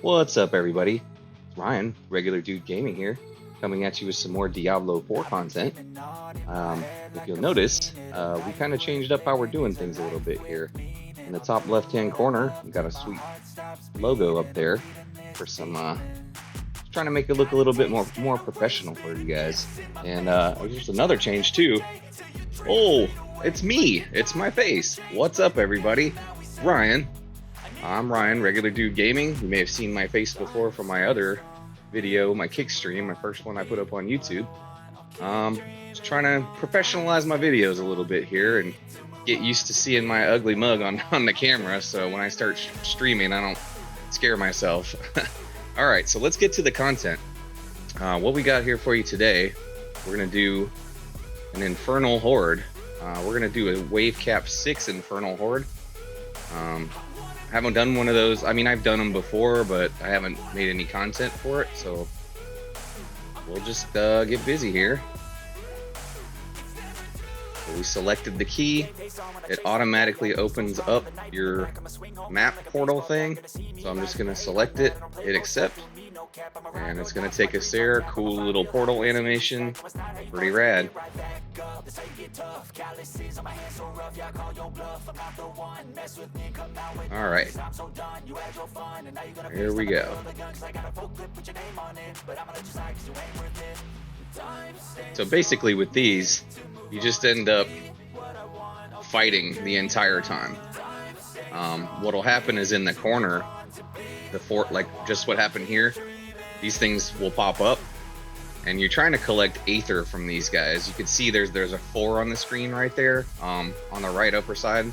What's up, everybody? It's Ryan, Regular Dude Gaming here, coming at you with some more Diablo 4 content. If you'll notice, we kind of changed up how we're doing things a little bit here. In the top left-hand corner, we got a sweet logo up there for some, trying to make it look a little bit more professional for you guys. And there's another change too. Oh, it's me. It's my face. What's up, everybody? Ryan. I'm Ryan, Regular Dude Gaming. You may have seen my face before from my other video, my kick stream, my first one I put up on YouTube. Just trying to professionalize my videos a little bit here and get used to seeing my ugly mug on the camera, so when I start streaming, I don't scare myself. All right, so let's get to the content. What we got here for you today, we're going to do an Infernal Horde. We're going to do a Wave Cap 6 Infernal Horde. Haven't done one of those. I mean, I've done them before, but I haven't made any content for it, so we'll just get busy here. So we selected the key. It automatically opens up your map portal thing, so I'm just going to select it, hit accept, and it's going to take us there. Cool little portal animation, pretty rad. All right, here we go. So basically with these, you just end up fighting the entire time. What'll happen is in the corner, the fort, like just what happened here, these things will pop up, and you're trying to collect aether from these guys. You can see there's a 4 on the screen right there, on the right upper side.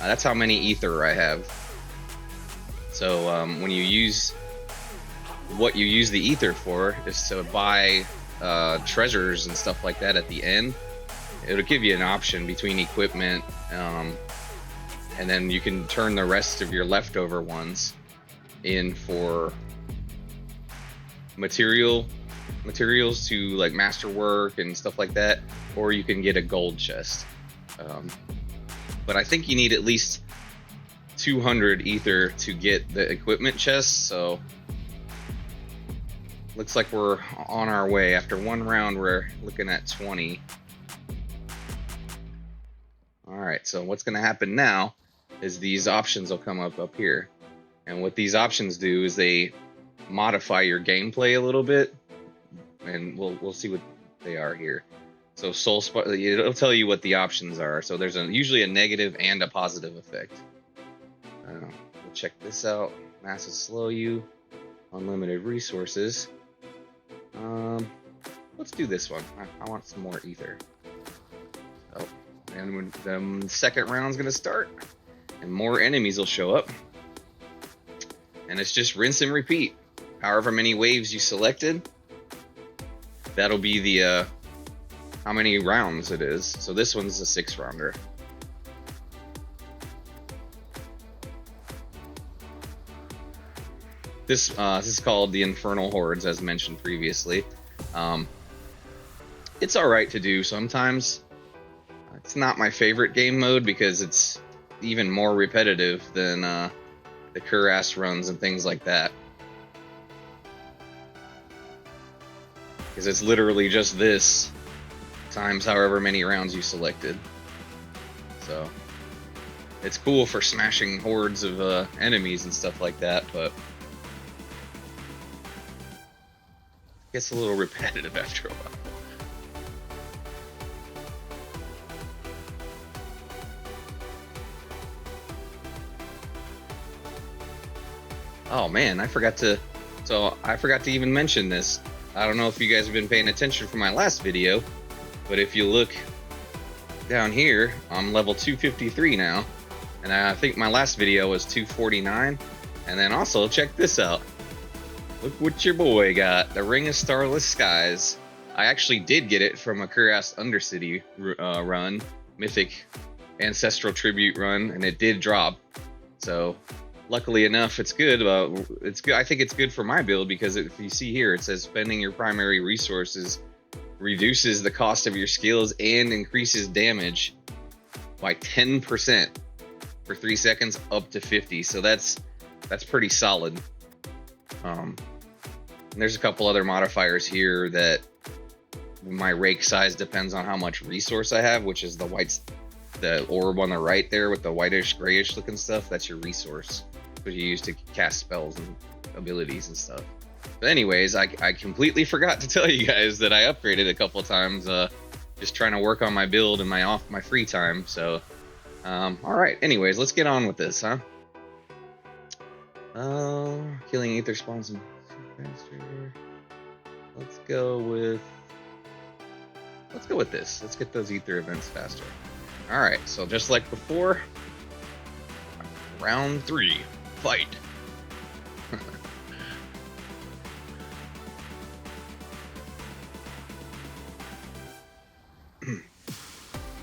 That's how many ether I have. So when you use, what you use the ether for is to buy treasures and stuff like that at the end. It'll give you an option between equipment, and then you can turn the rest of your leftover ones in for materials to like masterwork and stuff like that, or you can get a gold chest. But I think you need at least 200 ether to get the equipment chest, so looks like we're on our way. After one round, we're looking at 20. All right, so what's going to happen now is these options will come up here, and what these options do is they modify your gameplay a little bit, and we'll see what they are here. So soul spot, it'll tell you what the options are. So there's usually a negative and a positive effect. We'll check this out. Massive slow you, unlimited resources. Let's do this one. I want some more ether. Oh, and when the second round's gonna start, and more enemies will show up, and it's just rinse and repeat. However many waves you selected, that'll be the how many rounds it is. So this one's a 6-rounder. This is called the Infernal Hordes, as mentioned previously. It's all right to do sometimes. It's not my favorite game mode because it's even more repetitive than the cuirass runs and things like that. Because it's literally just this times however many rounds you selected. So it's cool for smashing hordes of enemies and stuff like that, but it gets a little repetitive after a while. Oh man, I forgot to even mention this. I don't know if you guys have been paying attention from my last video, but if you look down here, I'm level 253 now, and I think my last video was 249. And then also check this out. Look what your boy got, the Ring of Starless Skies. I actually did get it from a Cuirass Undercity run, Mythic Ancestral Tribute run, and it did drop. So luckily enough, it's good. It's good. I think it's good for my build because if you see here, it says spending your primary resources reduces the cost of your skills and increases damage by 10% for 3 seconds up to 50. So that's pretty solid. And there's a couple other modifiers here that my rake size depends on how much resource I have, which is the orb on the right there with the whitish grayish looking stuff. That's your resource, which you use to cast spells and abilities and stuff. But anyways, I completely forgot to tell you guys that I upgraded a couple times, just trying to work on my build in my free time. So all right, anyways, let's get on with this, huh? Killing ether spawns faster. Let's go with this. Let's get those ether events faster. All right, so just like before, round 3, fight.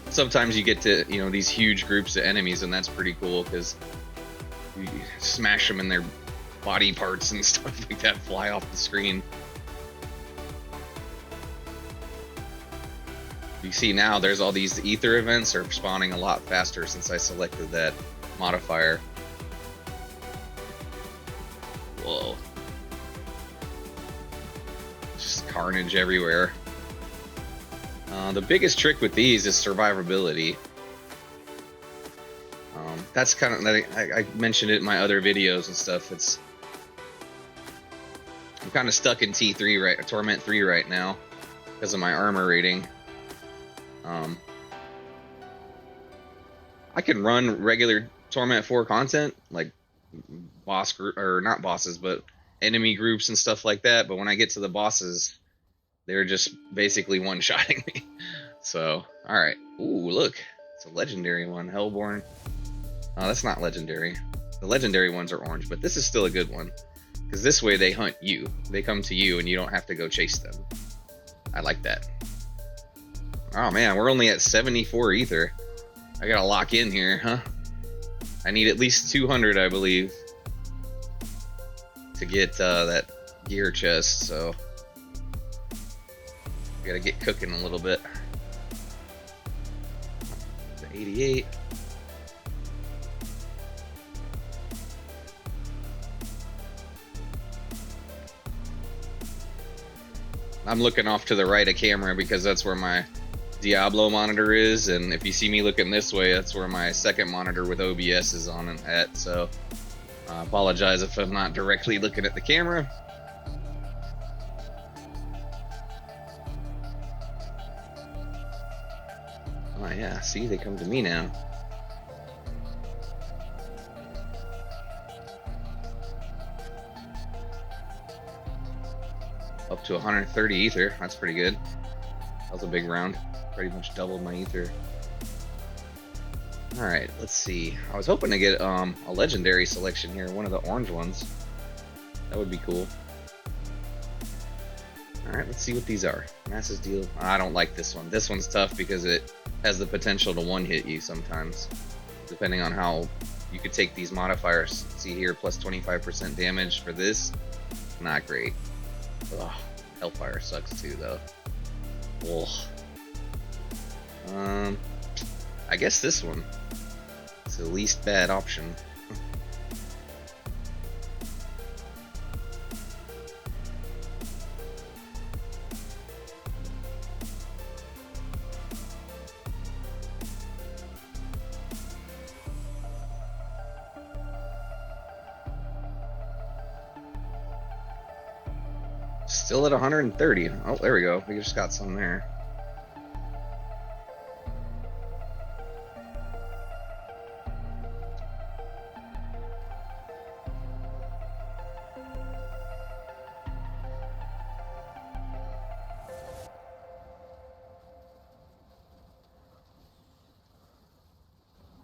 Sometimes you get to, these huge groups of enemies, and that's pretty cool because you smash them and their body parts and stuff like that fly off the screen. You see now there's all these ether events are spawning a lot faster since I selected that modifier. Whoa. Just carnage everywhere. The biggest trick with these is survivability. That's kind of, I mentioned it in my other videos and stuff. I'm kind of stuck in T3 Torment 3 right now because of my armor rating. I can run regular Torment 4 content, like boss group, or not bosses, but enemy groups and stuff like that. But when I get to the bosses, they're just basically one-shotting me. So, all right. Ooh, look, it's a legendary one, Hellborn. Oh, that's not legendary. The legendary ones are orange, but this is still a good one because this way they hunt you. They come to you, and you don't have to go chase them. I like that. Oh man, we're only at 74 ether. I gotta lock in here, huh? I need at least 200, I believe, to get that gear chest, so I gotta get cooking a little bit. The 88. I'm looking off to the right of camera because that's where my Diablo monitor is, and if you see me looking this way, that's where my second monitor with OBS is on and at. So I apologize if I'm not directly looking at the camera. Oh yeah, see, they come to me now. Up to 130 ether, that's pretty good. That was a big round. Pretty much doubled my ether. Alright, let's see. I was hoping to get a legendary selection here, one of the orange ones. That would be cool. Alright, let's see what these are. Masses deal. I don't like this one. This one's tough because it has the potential to one-hit you sometimes, depending on how you could take these modifiers. See here, plus 25% damage for this. Not great. Ugh, Hellfire sucks too, though. Ugh. I guess this one is the least bad option. Still at 130. Oh, there we go. We just got some there.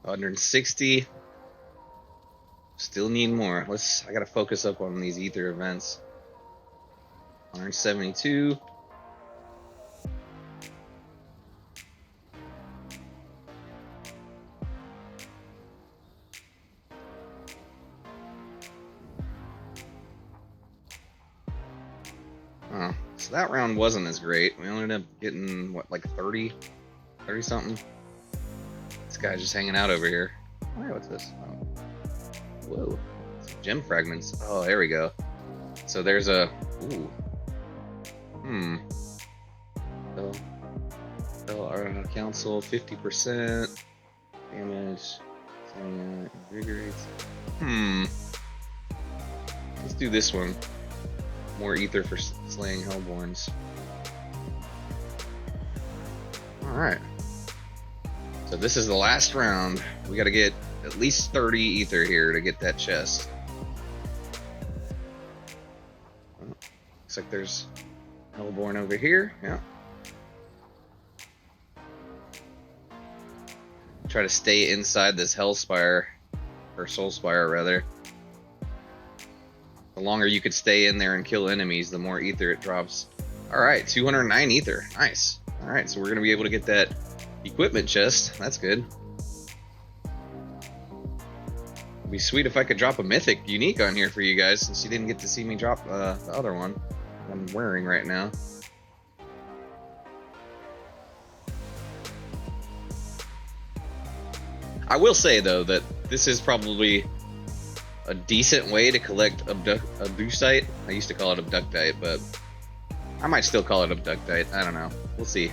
$160. Still need more. I gotta focus up on these ether events. 172. Oh, so that round wasn't as great. We ended up getting, what, like 30 something? This guy's just hanging out over here. Oh, yeah, what's this? Oh. Whoa. Some gem fragments. Oh, there we go. So there's a so our council 50% damage, invigorates. Let's do this one. More ether for slaying Hellborns. Alright. So this is the last round. We gotta get at least 30 ether here to get that chest. Looks like there's Hellborn over here. Yeah. Try to stay inside this Hellspire, or Soulspire rather. The longer you could stay in there and kill enemies, the more ether it drops. Alright, 209 ether. Nice. Alright, so we're going to be able to get that equipment chest. That's good. It'd be sweet if I could drop a mythic unique on here for you guys, since you didn't get to see me drop the other one I'm wearing right now. I will say though that this is probably a decent way to collect abductite. I used to call it abductite, but I might still call it abductite. I don't know. We'll see.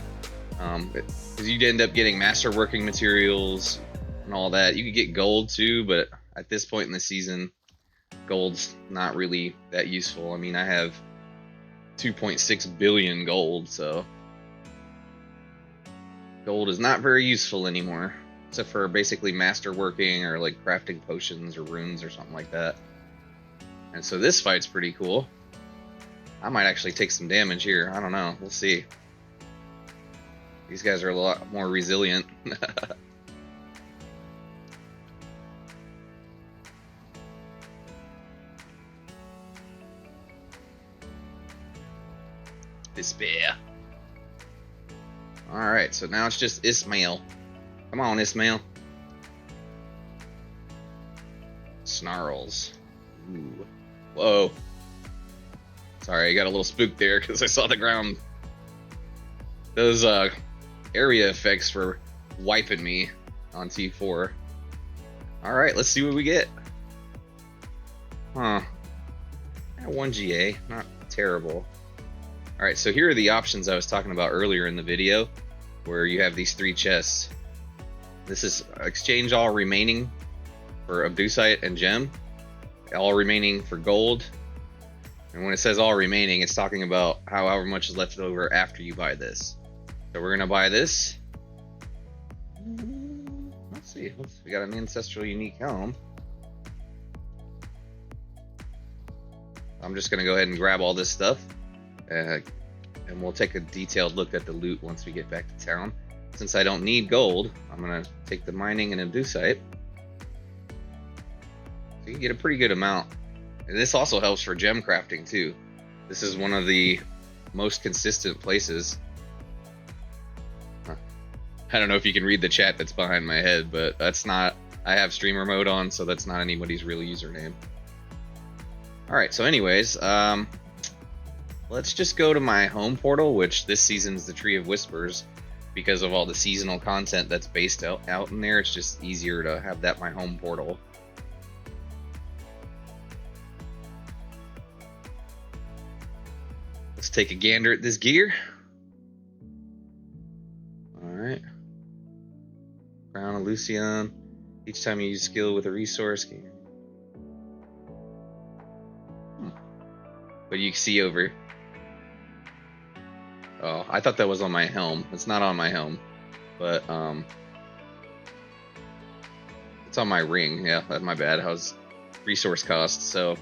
Because you'd end up getting masterworking materials and all that. You could get gold too, but at this point in the season, gold's not really that useful. I mean, I have 2.6 billion gold, so gold is not very useful anymore. Except for basically masterworking or like crafting potions or runes or something like that. And so this fight's pretty cool. I might actually take some damage here. I don't know. We'll see. These guys are a lot more resilient. Despair. Alright, so now it's just Ismail. Come on, Ismail. Snarls. Ooh. Whoa. Sorry, I got a little spooked there because I saw the ground. Those area effects were wiping me on T4. Alright, let's see what we get. Huh. 1 GA, not terrible. Alright, so here are the options I was talking about earlier in the video, where you have these 3 chests. This is exchange all remaining for abductite and gem, all remaining for gold. And when it says all remaining, it's talking about however much is left over after you buy this. So we're gonna buy this. Let's see, we got an ancestral unique helm. I'm just gonna go ahead and grab all this stuff, and we'll take a detailed look at the loot once we get back to town. Since I don't need gold, I'm gonna take the mining and abductite. So you can get a pretty good amount. And this also helps for gem crafting too. This is one of the most consistent places. I don't know if you can read the chat that's behind my head, but that's not, I have streamer mode on, so that's not anybody's real username. Alright, so anyways, let's just go to my home portal, which this season's the Tree of Whispers. Because of all the seasonal content that's based out in there, it's just easier to have that my home portal. Let's take a gander at this gear. Alright. Crown of Lucian. Each time you use skill with a resource. What do you see over? Oh, I thought that was on my helm. It's not on my helm, but it's on my ring. Yeah, that's my bad. How's resource cost? So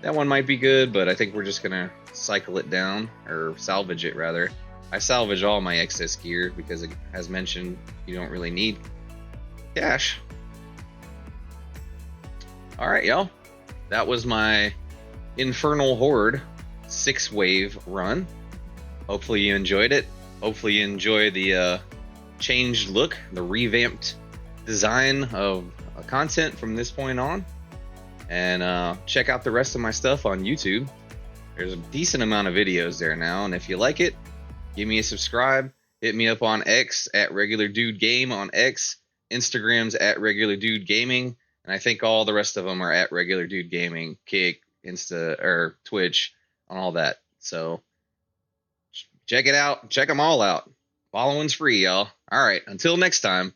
that one might be good, but I think we're just gonna cycle it down, or salvage it rather. I salvage all my excess gear because, as mentioned, you don't really need cash. All right, y'all. That was my Infernal Horde 6-wave run. Hopefully you enjoyed it. Hopefully you enjoy the changed look, the revamped design of content from this point on. And check out the rest of my stuff on YouTube. There's a decent amount of videos there now, and if you like it, give me a subscribe. Hit me up on X at regulardudegame on X. Instagram's at regulardudegaming, and I think all the rest of them are at regulardudegaming. Kick, Insta or Twitch, on all that. So check it out. Check them all out. Following's free, y'all. All right. Until next time.